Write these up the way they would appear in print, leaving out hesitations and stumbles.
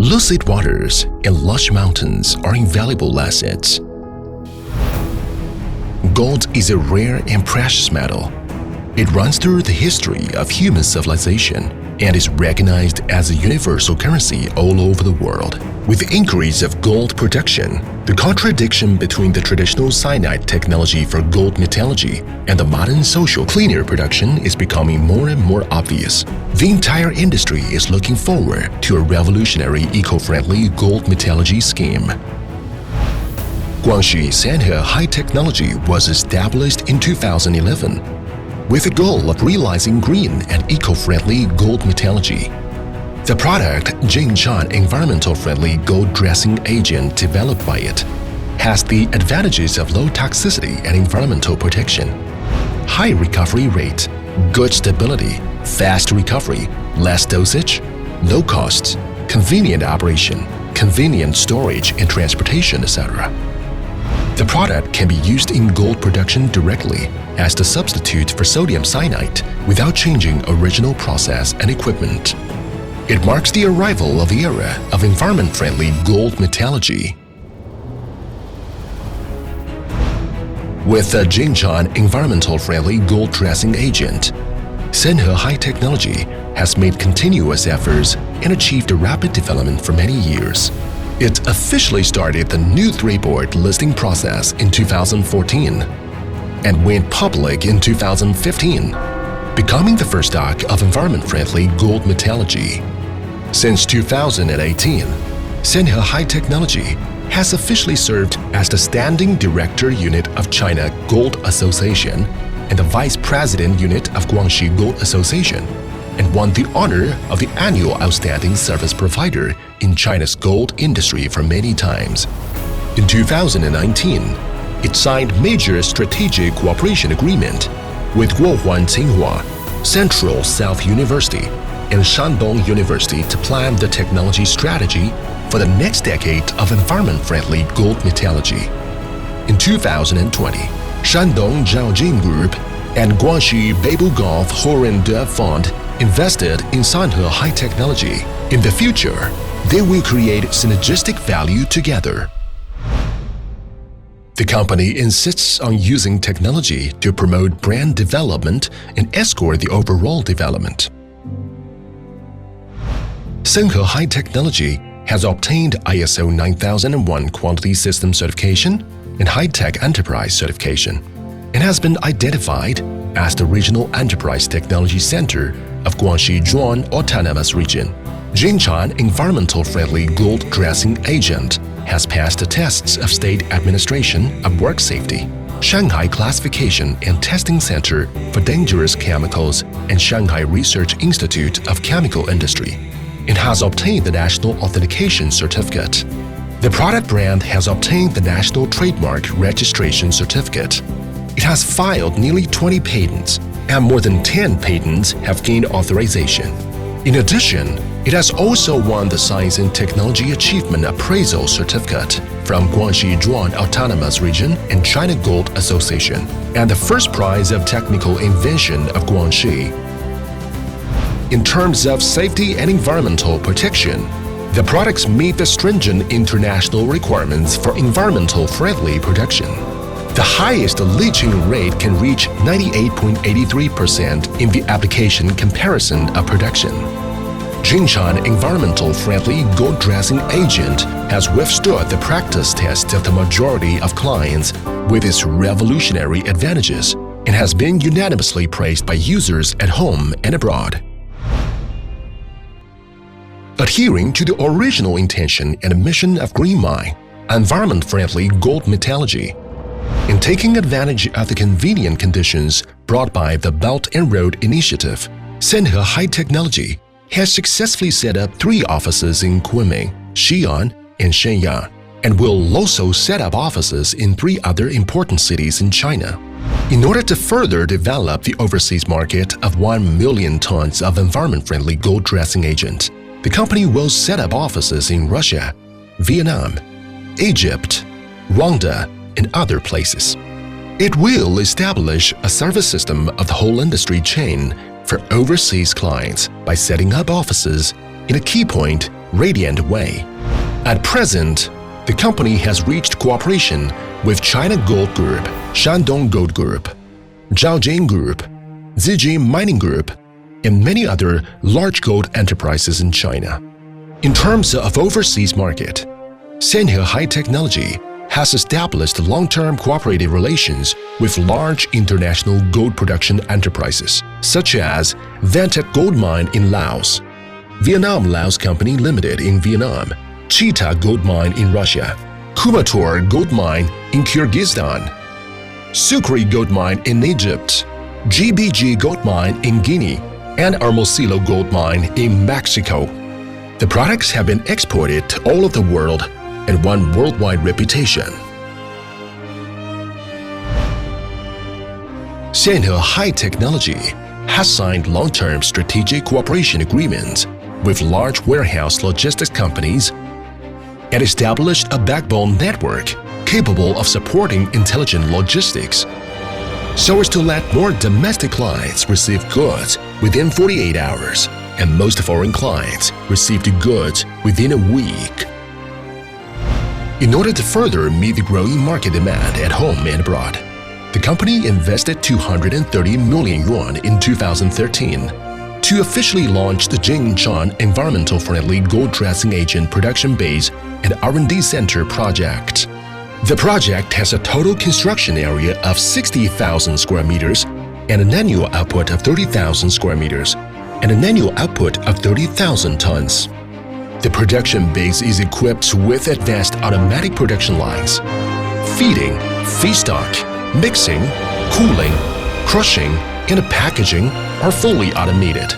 Lucid waters and lush mountains are invaluable assets. Gold is a rare and precious metal. It runs through the history of human civilization and is recognized as a universal currency all over the world. With the increase of gold production, the contradiction between the traditional cyanide technology for gold metallurgy and the modern social clean air production is becoming more and more obvious. The entire industry is looking forward to a revolutionary eco-friendly gold metallurgy scheme. Guangxi Senhe High-Technology was established in 2011 with the goal of realizing green and eco-friendly gold metallurgy. The product, Jinchan environmental-friendly gold dressing agent developed by it, has the advantages of low toxicity and environmental protection, high recovery rate, good stability, fast recovery, less dosage, low costs, convenient operation, convenient storage and transportation, etc. The product can be used in gold production directly as the substitute for sodium cyanide without changing original process and equipment. It marks the arrival of the era of environment-friendly gold metallurgy. With the Jinchan environmental-friendly gold dressing agent, Senhe High-Technology has made continuous efforts and achieved a rapid development for many years. It officially started the new three-board listing process in 2014 and went public in 2015, becoming the first stock of environment-friendly gold metallurgy. Since 2018, Senhe High-Technology has officially served as the Standing Director Unit of China Gold Association and the Vice President Unit of Guangxi Gold Association, and won the honor of the annual Outstanding Service Provider in China's gold industry for many times. In 2019, it signed major strategic cooperation agreement with Guohuan Tsinghua, Central South University, and Shandong University to plan the technology strategy for the next decade of environment-friendly gold metallurgy. In 2020, Shandong Zhaojin Group and Guangxi Beibugolf Horende Fund invested in Senhe High-Technology. In the future, they will create synergistic value together. The company insists on using technology to promote brand development and escort the overall development. Senhe High-Technology has obtained ISO 9001 Quality System Certification and High-Tech Enterprise Certification and has been identified as the Regional Enterprise Technology Center of Guangxi Zhuan Autonomous Region. Jinchan environmental-friendly gold dressing agent has passed the tests of State Administration of Work Safety, Shanghai Classification and Testing Center for Dangerous Chemicals, and Shanghai Research Institute of Chemical Industry, and has obtained the National Authentication Certificate. The product brand has obtained the National Trademark Registration Certificate. It has filed nearly 20 patents, and more than 10 patents have gained authorization. In addition, it has also won the Science and Technology Achievement Appraisal Certificate from Guangxi Zhuan Autonomous Region and China Gold Association, and the first prize of Technical Invention of Guangxi. In terms of safety and environmental protection, the products meet the stringent international requirements for environmental-friendly production. The highest leaching rate can reach 98.83% in the application comparison of production. Jinchan environmental-friendly gold dressing agent has withstood the practice test of the majority of clients with its revolutionary advantages and has been unanimously praised by users at home and abroad. Adhering to the original intention and mission of Green Mine, environment-friendly gold metallurgy, in taking advantage of the convenient conditions brought by the Belt and Road Initiative, Senhe High-Technology has successfully set up 3 offices in Kunming, Xi'an, and Shenyang, and will also set up offices in 3 other important cities in China. In order to further develop the overseas market of 1 million tons of environment-friendly gold dressing agent, the company will set up offices in Russia, Vietnam, Egypt, Rwanda, and other places. It will establish a service system of the whole industry chain for overseas clients by setting up offices in a key point radiant way. At present, the company has reached cooperation with China Gold Group, Shandong Gold Group, Zhaojin Group, Zijin Mining Group, and many other large gold enterprises in China. In terms of overseas market, Senhe High-Technology has established long-term cooperative relations with large international gold production enterprises such as Vantet Gold Mine in Laos, Vietnam Laos Company Limited in Vietnam, Cheetah Gold Mine in Russia, Kumator Gold Mine in Kyrgyzstan, Sukri Gold Mine in Egypt, GBG Gold Mine in Guinea, and Hermosillo Gold Mine in Mexico. The products have been exported to all of the world and won worldwide reputation. Senhe High-Technology has signed long-term strategic cooperation agreements with large warehouse logistics companies and established a backbone network capable of supporting intelligent logistics so as to let more domestic clients receive goods within 48 hours and most foreign clients receive the goods within a week. In order to further meet the growing market demand at home and abroad, the company invested 230 million yuan in 2013 to officially launch the Jingshan environmental-friendly gold dressing agent production base and R&D center project. The project has a total construction area of 60,000 square meters and an annual output of 30,000 square meters and an annual output of 30,000 tons. The production base is equipped with advanced automatic production lines. Feeding, feedstock, mixing, cooling, crushing, and packaging are fully automated,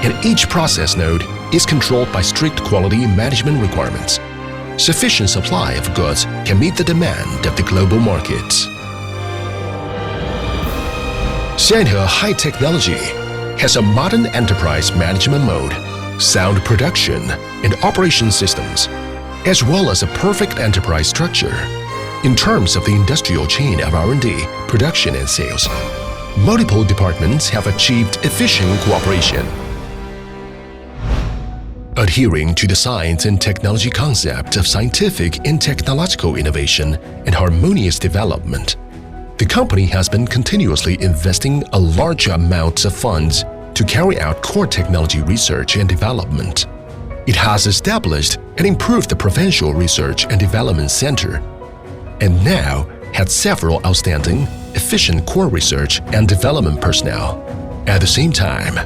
and each process node is controlled by strict quality management requirements. Sufficient supply of goods can meet the demand of the global markets. Senhe High-Technology has a modern enterprise management mode, sound production and operation systems, as well as a perfect enterprise structure. In terms of the industrial chain of R&D, production and sales, multiple departments have achieved efficient cooperation. Adhering to the science and technology concept of scientific and technological innovation and harmonious development, the company has been continuously investing a large amount of funds to carry out core technology research and development. It has established and improved the Provincial Research and Development Center, and now has several outstanding, efficient core research and development personnel. At the same time,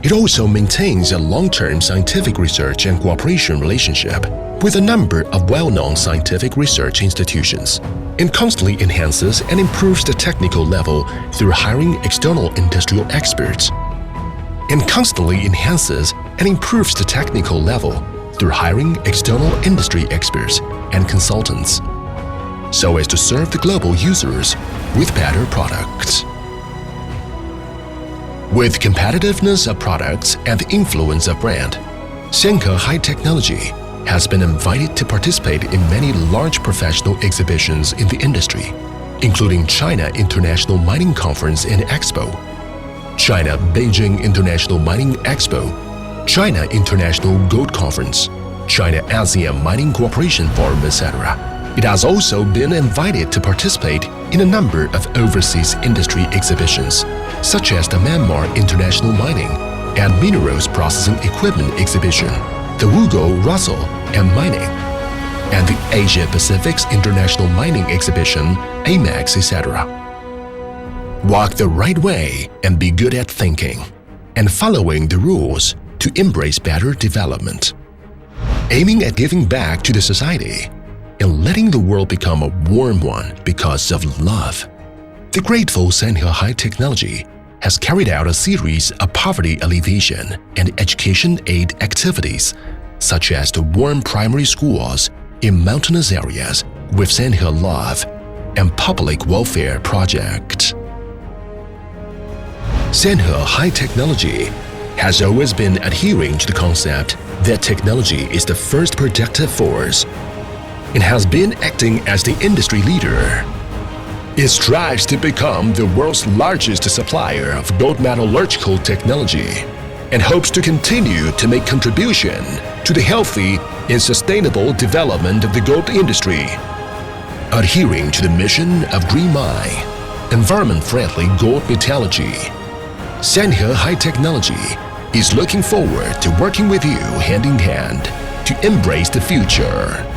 it also maintains a long-term scientific research and cooperation relationship with a number of well-known scientific research institutions, and constantly enhances and improves the technical level through hiring external industrial experts, and constantly enhances and improves the technical level through hiring external industry experts and consultants, so as to serve the global users with better products. With competitiveness of products and the influence of brand, Senhe High-Technology has been invited to participate in many large professional exhibitions in the industry, including China International Mining Conference and Expo, China Beijing International Mining Expo, China International Gold Conference, China ASEAN Mining Cooperation Forum, etc. It has also been invited to participate in a number of overseas industry exhibitions, such as the Myanmar International Mining and Minerals Processing Equipment Exhibition, the Wugo Russell and Mining, and the Asia Pacific's International Mining Exhibition, AMEX, etc. Walk the right way and be good at thinking and following the rules to embrace better development, aiming at giving back to the society and letting the world become a warm one because of love. The grateful Senhe High-Technology has carried out a series of poverty alleviation and education aid activities, such as the warm primary schools in mountainous areas with Senhe Love and public welfare project. Senhe High-Technology has always been adhering to the concept that technology is the first productive force and has been acting as the industry leader. It strives to become the world's largest supplier of gold metallurgical technology and hopes to continue to make contribution to the healthy and sustainable development of the gold industry. Adhering to the mission of Green Mine, environment-friendly gold metallurgy, Senhe High-Technology is looking forward to working with you hand in hand to embrace the future.